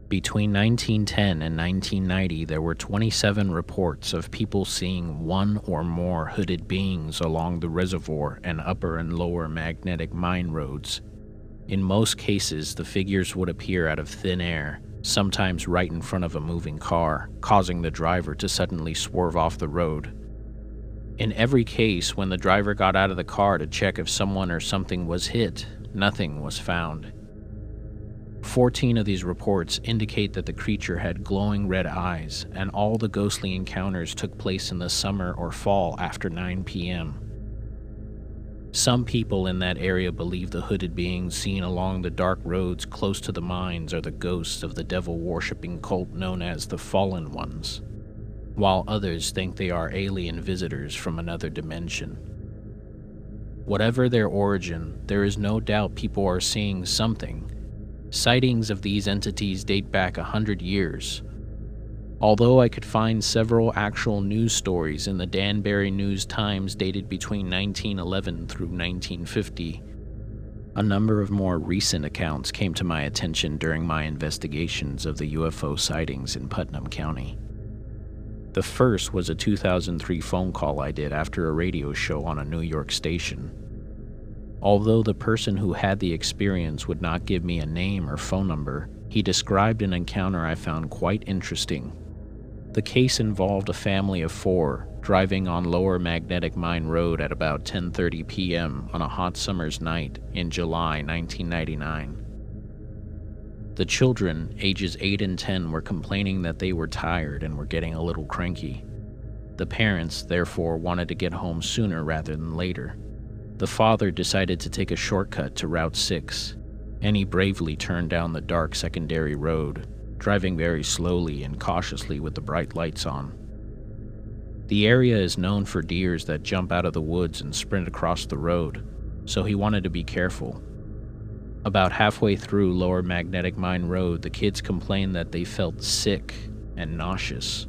Between 1910 and 1990, there were 27 reports of people seeing one or more hooded beings along the reservoir and upper and lower magnetic mine roads. In most cases, the figures would appear out of thin air, sometimes right in front of a moving car, causing the driver to suddenly swerve off the road. In every case, when the driver got out of the car to check if someone or something was hit, nothing was found. 14 of these reports indicate that the creature had glowing red eyes, and all the ghostly encounters took place in the summer or fall after 9 p.m. Some people in that area believe the hooded beings seen along the dark roads close to the mines are the ghosts of the devil-worshipping cult known as the Fallen Ones, while others think they are alien visitors from another dimension. Whatever their origin, there is no doubt people are seeing something. Sightings of these entities date back 100 years. Although I could find several actual news stories in the Danbury News-Times dated between 1911 through 1950, a number of more recent accounts came to my attention during my investigations of the UFO sightings in Putnam County. The first was a 2003 phone call I did after a radio show on a New York station. Although the person who had the experience would not give me a name or phone number, he described an encounter I found quite interesting. The case involved a family of 4 driving on Lower Magnetic Mine Road at about 10:30 p.m. on a hot summer's night in July 1999. The children, ages 8 and 10, were complaining that they were tired and were getting a little cranky. The parents, therefore, wanted to get home sooner rather than later. The father decided to take a shortcut to Route 6, and he bravely turned down the dark secondary road, driving very slowly and cautiously with the bright lights on. The area is known for deers that jump out of the woods and sprint across the road, so he wanted to be careful. About halfway through Lower Magnetic Mine Road, the kids complained that they felt sick and nauseous.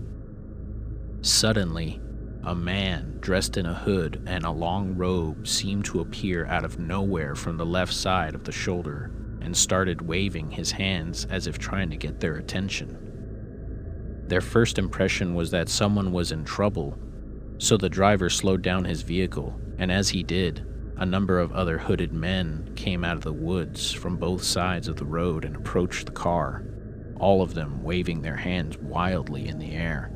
Suddenly, a man dressed in a hood and a long robe seemed to appear out of nowhere from the left side of the shoulder and started waving his hands as if trying to get their attention. Their first impression was that someone was in trouble, so the driver slowed down his vehicle, and as he did, a number of other hooded men came out of the woods from both sides of the road and approached the car, all of them waving their hands wildly in the air.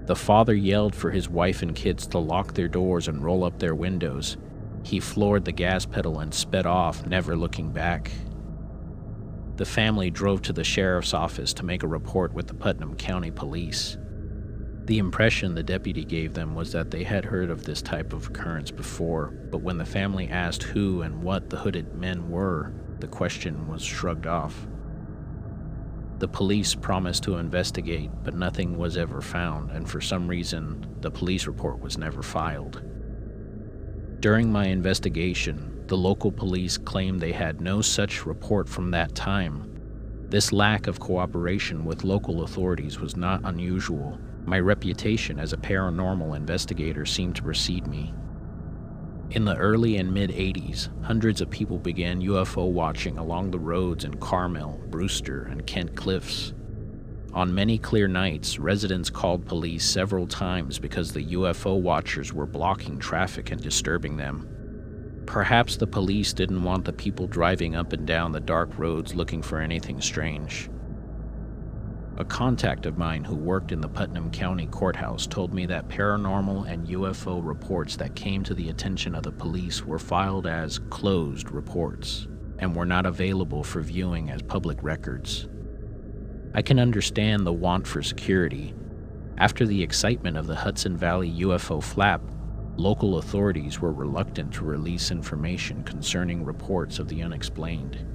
The father yelled for his wife and kids to lock their doors and roll up their windows. He floored the gas pedal and sped off, never looking back. The family drove to the sheriff's office to make a report with the Putnam County Police. The impression the deputy gave them was that they had heard of this type of occurrence before, but when the family asked who and what the hooded men were, the question was shrugged off. The police promised to investigate, but nothing was ever found, and for some reason, the police report was never filed. During my investigation, the local police claimed they had no such report from that time. This lack of cooperation with local authorities was not unusual. My reputation as a paranormal investigator seemed to precede me. In the early and mid-'80s, hundreds of people began UFO watching along the roads in Carmel, Brewster, and Kent Cliffs. On many clear nights, residents called police several times because the UFO watchers were blocking traffic and disturbing them. Perhaps the police didn't want the people driving up and down the dark roads looking for anything strange. A contact of mine who worked in the Putnam County Courthouse told me that paranormal and UFO reports that came to the attention of the police were filed as closed reports and were not available for viewing as public records. I can understand the want for security. After the excitement of the Hudson Valley UFO flap, local authorities were reluctant to release information concerning reports of the unexplained.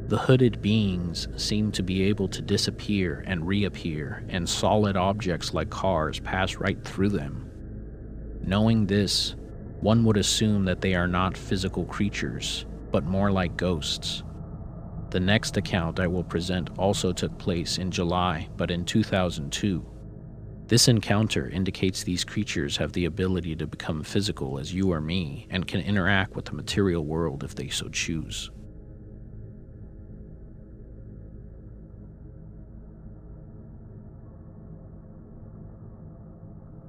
The hooded beings seemed to be able to disappear and reappear, and solid objects like cars pass right through them. Knowing this, one would assume that they are not physical creatures, but more like ghosts. The next account I will present also took place in July, but in 2002. This encounter indicates these creatures have the ability to become physical as you or me and can interact with the material world if they so choose.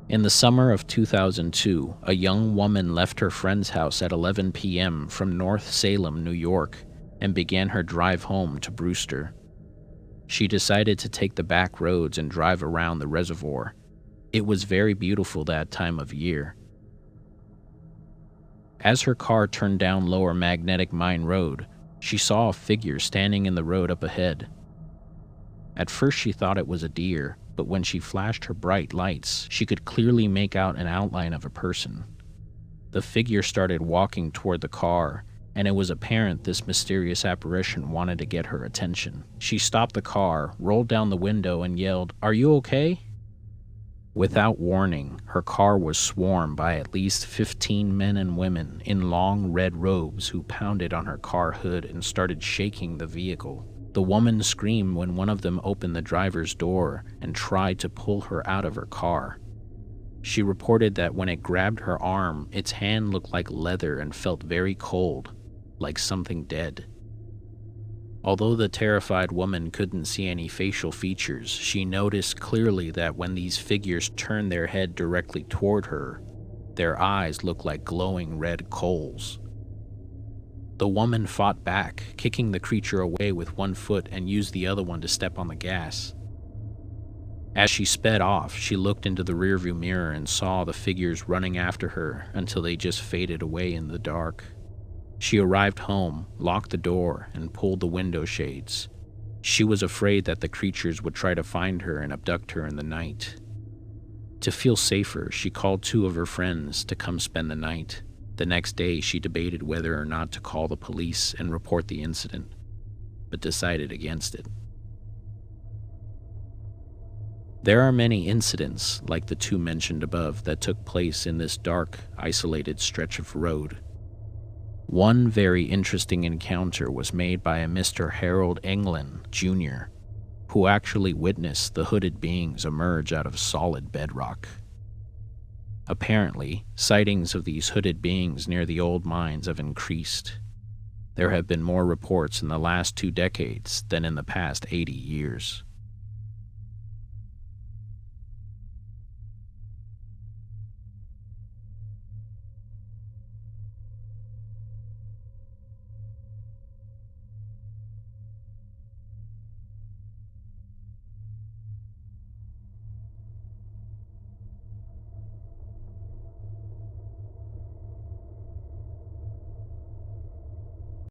In the summer of 2002, a young woman left her friend's house at 11 p.m. from North Salem, New York, and began her drive home to Brewster. She decided to take the back roads and drive around the reservoir. It was very beautiful that time of year. As her car turned down Lower Magnetic Mine Road, she saw a figure standing in the road up ahead. At first she thought it was a deer, but when she flashed her bright lights, she could clearly make out an outline of a person. The figure started walking toward the car, and it was apparent this mysterious apparition wanted to get her attention. She stopped the car, rolled down the window, and yelled, "Are you okay?" Without warning, her car was swarmed by at least 15 men and women in long red robes who pounded on her car hood and started shaking the vehicle. The woman screamed when one of them opened the driver's door and tried to pull her out of her car. She reported that when it grabbed her arm, its hand looked like leather and felt very cold, like something dead. Although the terrified woman couldn't see any facial features, she noticed clearly that when these figures turned their head directly toward her, their eyes looked like glowing red coals. The woman fought back, kicking the creature away with one foot and used the other one to step on the gas. As she sped off, she looked into the rearview mirror and saw the figures running after her until they just faded away in the dark. She arrived home, locked the door, and pulled the window shades. She was afraid that the creatures would try to find her and abduct her in the night. To feel safer, she called 2 of her friends to come spend the night. The next day, she debated whether or not to call the police and report the incident, but decided against it. There are many incidents, like the 2 mentioned above, that took place in this dark, isolated stretch of road. One very interesting encounter was made by a Mr. Harold England, Jr., who actually witnessed the hooded beings emerge out of solid bedrock. Apparently, sightings of these hooded beings near the old mines have increased. There have been more reports in the last 2 decades than in the past 80 years.